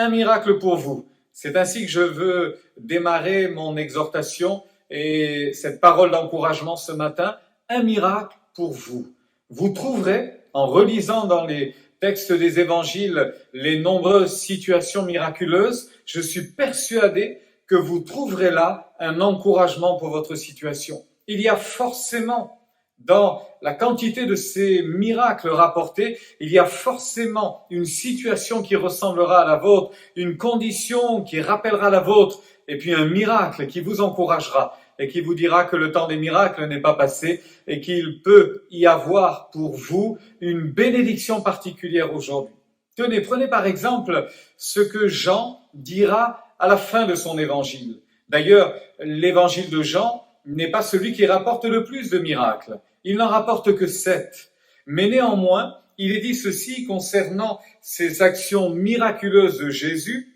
un miracle pour vous. C'est ainsi que je veux démarrer mon exhortation et cette parole d'encouragement ce matin. Un miracle pour vous. Vous trouverez, en relisant dans les textes des évangiles les nombreuses situations miraculeuses, je suis persuadé que vous trouverez là un encouragement pour votre situation. Il y a forcément, dans la quantité de ces miracles rapportés, il y a forcément une situation qui ressemblera à la vôtre, une condition qui rappellera la vôtre, et puis un miracle qui vous encouragera et qui vous dira que le temps des miracles n'est pas passé et qu'il peut y avoir pour vous une bénédiction particulière aujourd'hui. Tenez, prenez par exemple ce que Jean dira à la fin de son évangile. D'ailleurs, l'évangile de Jean n'est pas celui qui rapporte le plus de miracles. Il n'en rapporte que 7. Mais néanmoins, il est dit ceci concernant ces actions miraculeuses de Jésus.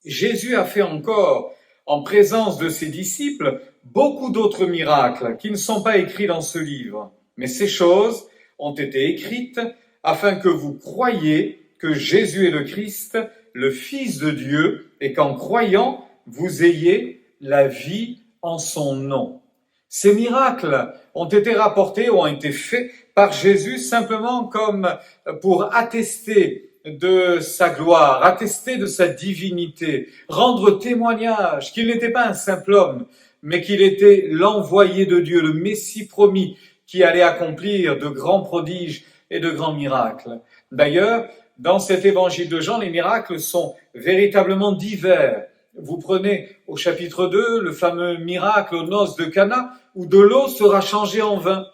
Jésus a fait encore, en présence de ses disciples, beaucoup d'autres miracles qui ne sont pas écrits dans ce livre. Mais ces choses ont été écrites afin que vous croyiez que Jésus est le Christ, le Fils de Dieu, et qu'en croyant, vous ayez la vie en son nom. Ces miracles ont été rapportés, ont été faits par Jésus simplement comme pour attester de sa gloire, attester de sa divinité, rendre témoignage qu'il n'était pas un simple homme, mais qu'il était l'envoyé de Dieu, le Messie promis, qui allait accomplir de grands prodiges et de grands miracles. D'ailleurs, dans cet évangile de Jean, les miracles sont véritablement divers. Vous prenez au chapitre 2 le fameux miracle aux noces de Cana, où de l'eau sera changée en vin.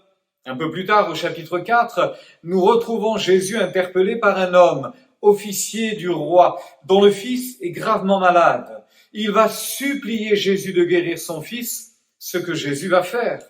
Un peu plus tard, au chapitre 4, nous retrouvons Jésus interpellé par un homme, officier du roi, dont le fils est gravement malade. Il va supplier Jésus de guérir son fils, ce que Jésus va faire.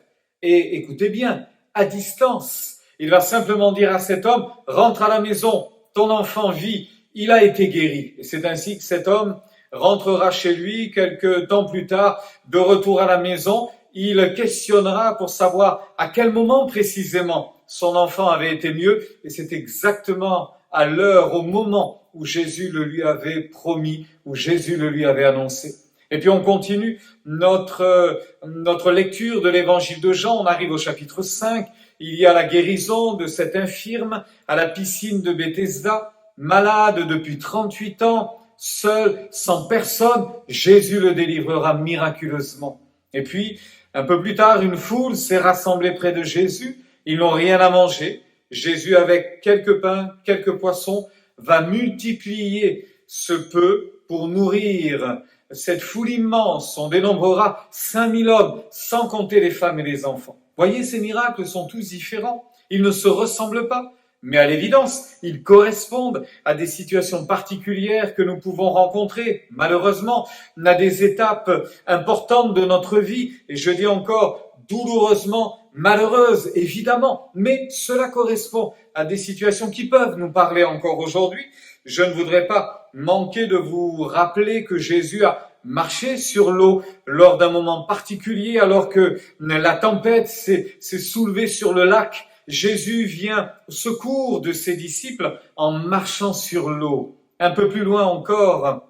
Et écoutez bien, à distance, il va simplement dire à cet homme, rentre à la maison, ton enfant vit, il a été guéri. Et c'est ainsi que cet homme rentrera chez lui quelque temps plus tard, de retour à la maison. Il questionnera pour savoir à quel moment précisément son enfant avait été mieux. Et c'est exactement à l'heure, au moment où Jésus le lui avait promis, où Jésus le lui avait annoncé. Et puis on continue notre lecture de l'évangile de Jean. On arrive au chapitre 5. Il y a la guérison de cet infirme à la piscine de Bethesda, malade depuis 38 ans, seul, sans personne. Jésus le délivrera miraculeusement. Et puis, un peu plus tard, une foule s'est rassemblée près de Jésus. Ils n'ont rien à manger. Jésus, avec quelques pains, quelques poissons, va multiplier ce peu pour nourrir cette foule immense. On dénombrera 5000 hommes, sans compter les femmes et les enfants. Voyez, ces miracles sont tous différents. Ils ne se ressemblent pas. Mais à l'évidence, ils correspondent à des situations particulières que nous pouvons rencontrer, malheureusement, à des étapes importantes de notre vie, et je dis encore douloureusement malheureuses, évidemment, mais cela correspond à des situations qui peuvent nous parler encore aujourd'hui. Je ne voudrais pas manquer de vous rappeler que Jésus a marché sur l'eau lors d'un moment particulier, alors que la tempête s'est soulevée sur le lac. Jésus vient au secours de ses disciples en marchant sur l'eau. Un peu plus loin encore,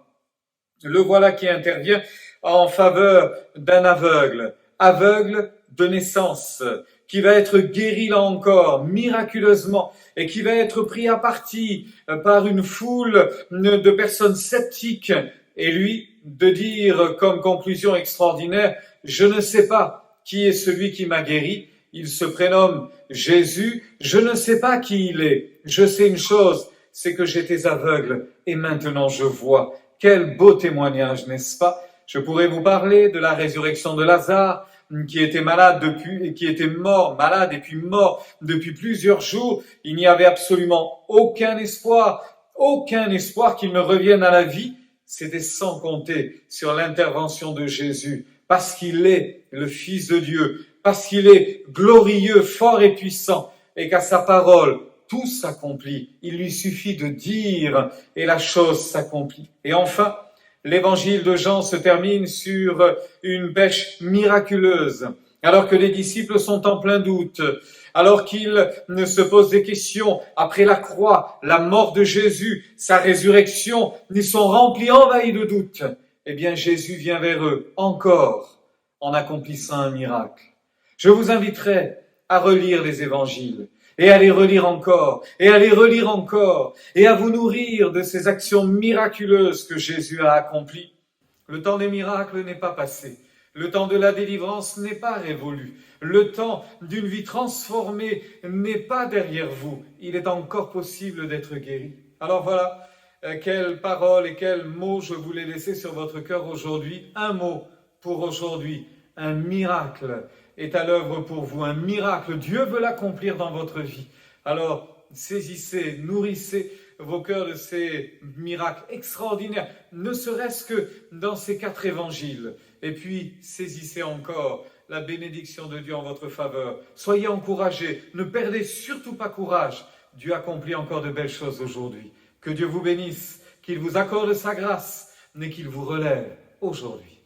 le voilà qui intervient en faveur d'un aveugle de naissance, qui va être guéri là encore, miraculeusement, et qui va être pris à partie par une foule de personnes sceptiques, et lui de dire comme conclusion extraordinaire, je ne sais pas qui est celui qui m'a guéri. Il se prénomme Jésus. Je ne sais pas qui il est. Je sais une chose, c'est que j'étais aveugle et maintenant je vois. Quel beau témoignage, n'est-ce pas? Je pourrais vous parler de la résurrection de Lazare, qui était malade malade et puis mort depuis plusieurs jours. Il n'y avait absolument aucun espoir qu'il ne revienne à la vie. C'était sans compter sur l'intervention de Jésus, parce qu'il est le Fils de Dieu, parce qu'il est glorieux, fort et puissant, et qu'à sa parole, tout s'accomplit. Il lui suffit de dire, et la chose s'accomplit. Et enfin, l'évangile de Jean se termine sur une pêche miraculeuse. alors que les disciples sont en plein doute, alors qu'ils ne se posent des questions après la croix, la mort de Jésus, sa résurrection, ils sont remplis, envahis de doutes. Eh bien, Jésus vient vers eux encore en accomplissant un miracle. Je vous inviterai à relire les évangiles et à les relire encore et à les relire encore et à vous nourrir de ces actions miraculeuses que Jésus a accomplies. Le temps des miracles n'est pas passé. Le temps de la délivrance n'est pas révolu. Le temps d'une vie transformée n'est pas derrière vous. Il est encore possible d'être guéri. Alors voilà, quelles paroles et quels mots je voulais laisser sur votre cœur aujourd'hui. Un mot pour aujourd'hui. Un miracle est à l'œuvre pour vous. Un miracle. Dieu veut l'accomplir dans votre vie. Alors, saisissez, nourrissez vos cœurs de ces miracles extraordinaires, ne serait-ce que dans ces 4 évangiles. Et puis, saisissez encore la bénédiction de Dieu en votre faveur. Soyez encouragés, ne perdez surtout pas courage. Dieu accomplit encore de belles choses aujourd'hui. Que Dieu vous bénisse, qu'il vous accorde sa grâce, mais qu'il vous relève aujourd'hui.